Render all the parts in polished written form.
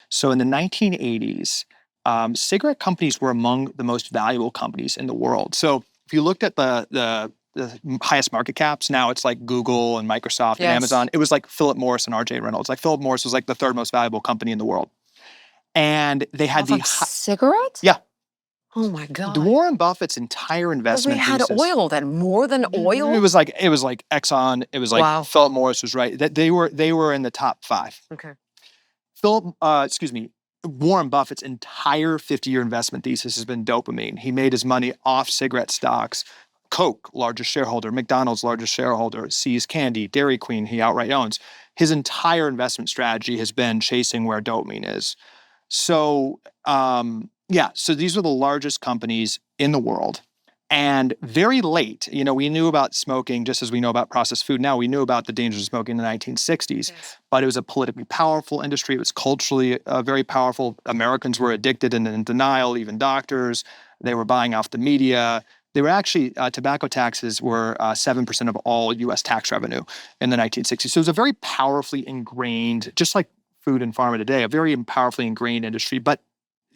So in the 1980s, cigarette companies were among the most valuable companies in the world. So if you looked at the highest market caps, now it's like Google and Microsoft and Amazon. It was like Philip Morris and R.J. Reynolds. Like Philip Morris was like the third most valuable company in the world. And they had cigarettes? Yeah. Oh my God. Warren Buffett's entire investment we had thesis, oil then, more than oil? It was like Exxon. It was like Wow. Philip Morris was right. That they were in the top 5. Okay. Warren Buffett's entire 50-year investment thesis has been dopamine. He made his money off cigarette stocks. Coke, largest shareholder. McDonald's, largest shareholder. See's Candy, Dairy Queen, he outright owns. His entire investment strategy has been chasing where dopamine is. So, so these are the largest companies in the world. And very late, we knew about smoking just as we know about processed food now. We knew about the dangers of smoking in the 1960s, but it was a politically powerful industry. It was culturally very powerful. Americans were addicted and in denial, even doctors. They were buying off the media. They were actually, tobacco taxes were 7% of all U.S. tax revenue in the 1960s. So it was a very powerfully ingrained, just like food and pharma today, a very powerfully ingrained industry. But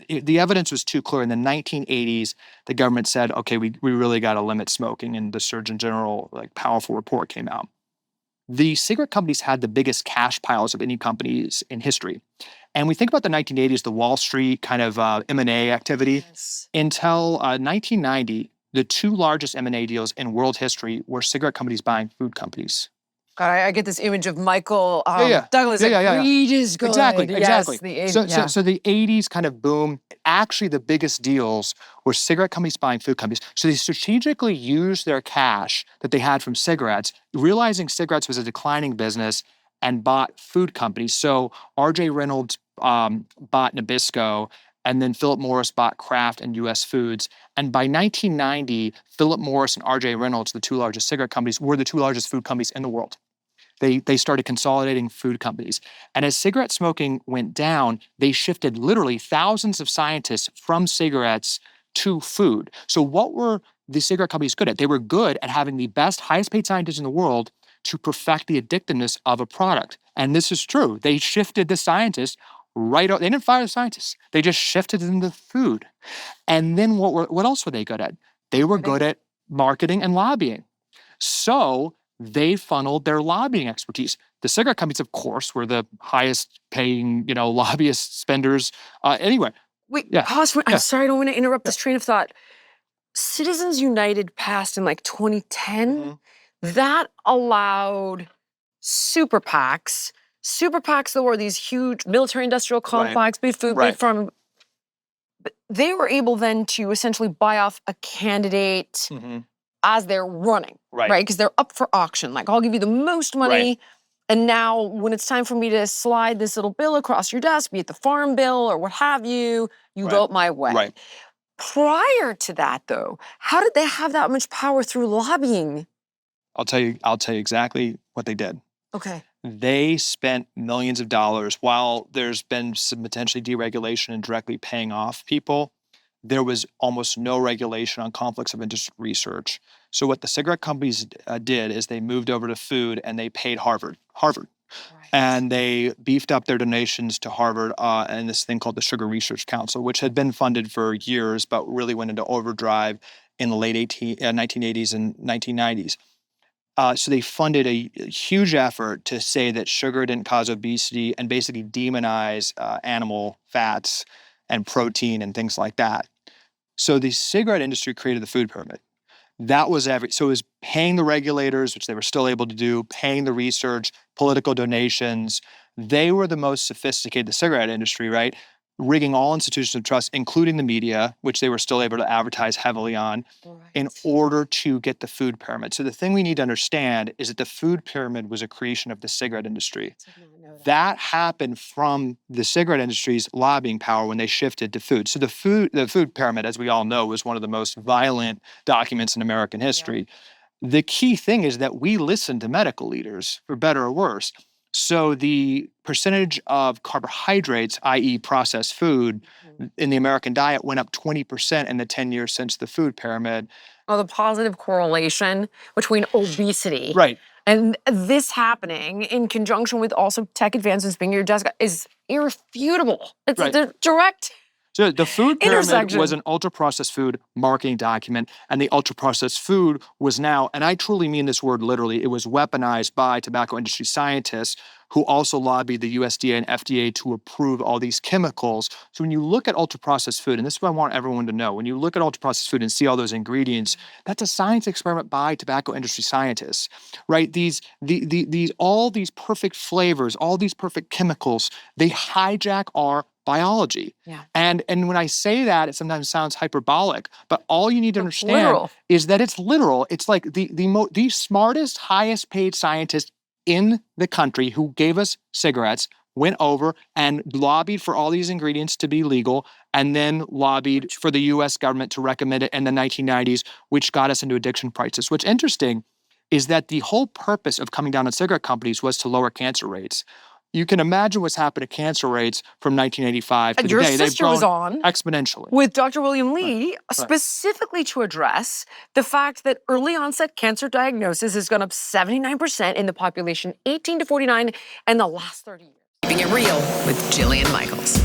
the evidence was too clear. In the 1980s, the government said, okay, we really got to limit smoking, and the Surgeon General, powerful report came out. The cigarette companies had the biggest cash piles of any companies in history. And we think about the 1980s, the Wall Street kind of M&A activity. Until 1990, the 2 largest M&A deals in world history were cigarette companies buying food companies. God, I get this image of Michael Douglas. He just good. Exactly. Yes, So the 80s kind of boom. Actually, the biggest deals were cigarette companies buying food companies. So they strategically used their cash that they had from cigarettes, realizing cigarettes was a declining business, and bought food companies. So R.J. Reynolds bought Nabisco, and then Philip Morris bought Kraft and U.S. Foods. And by 1990, Philip Morris and R.J. Reynolds, the 2 largest cigarette companies, were the 2 largest food companies in the world. They started consolidating food companies. And as cigarette smoking went down, they shifted literally thousands of scientists from cigarettes to food. So what were the cigarette companies good at? They were good at having the best, highest paid scientists in the world to perfect the addictiveness of a product. And this is true. They shifted the scientists they didn't fire the scientists. They just shifted them to food. And then what else were they good at? They were good at marketing and lobbying. So they funneled their lobbying expertise. The cigarette companies, of course, were the highest paying, lobbyist spenders anywhere. Wait, pause. I'm sorry, I don't want to interrupt this train of thought. Citizens United passed in 2010. Mm-hmm. That allowed super PACs. Super PACs, though, were these huge military-industrial complex, big food, big farm. But they were able then to essentially buy off a candidate as they're running, right? Because they're up for auction. I'll give you the most money, and now when it's time for me to slide this little bill across your desk, be it the farm bill or what have you, you vote my way. Right. Prior to that, though, how did they have that much power through lobbying? I'll tell you exactly what they did. Okay. They spent millions of dollars. While there's been some potentially deregulation and directly paying off people, there was almost no regulation on conflicts of interest research. So what the cigarette companies did is they moved over to food, and they paid Harvard. And they beefed up their donations to Harvard and this thing called the Sugar Research Council, which had been funded for years, but really went into overdrive in the late 1980s and 1990s. So they funded a huge effort to say that sugar didn't cause obesity and basically demonize animal fats and protein and things like that. So the cigarette industry created the food pyramid. That was so it was paying the regulators, which they were still able to do, paying the research, political donations. They were the most sophisticated, the cigarette industry, right? Rigging all institutions of trust, including the media, which they were still able to advertise heavily on, in order to get the food pyramid. So the thing we need to understand is that the food pyramid was a creation of the cigarette industry. That happened from the cigarette industry's lobbying power when they shifted to food. So the food pyramid, as we all know, was one of the most violent documents in American history. The key thing is that we listen to medical leaders, for better or worse. So the percentage of carbohydrates, i.e. processed food, in the American diet went up 20% in the 10 years since the food pyramid. Oh, the positive correlation between obesity And this happening in conjunction with also tech advancements being your desk is irrefutable. It's a direct So the food pyramid intersection. was an ultra-processed food marketing document, and the ultra-processed food was now, and I truly mean this word literally, it was weaponized by tobacco industry scientists who also lobbied the USDA and FDA to approve all these chemicals. So when you look at ultra-processed food, and this is what I want everyone to know, when you look at ultra-processed food and see all those ingredients, that's a science experiment by tobacco industry scientists, right? All these perfect flavors, all these perfect chemicals, they hijack our biology. Yeah. And when I say that, it sometimes sounds hyperbolic, but all you need to understand is that it's literal. It's like the smartest, highest paid scientists in the country who gave us cigarettes went over and lobbied for all these ingredients to be legal, and then lobbied for the US government to recommend it in the 1990s, which got us into addiction crisis. What's interesting is that the whole purpose of coming down on cigarette companies was to lower cancer rates. You can imagine what's happened to cancer rates from 1985 to your today. They've sister grown was on exponentially. With Dr. William Lee, specifically to address the fact that early onset cancer diagnosis has gone up 79% in the population 18 to 49 in the last 30 years. Keeping it real with Jillian Michaels.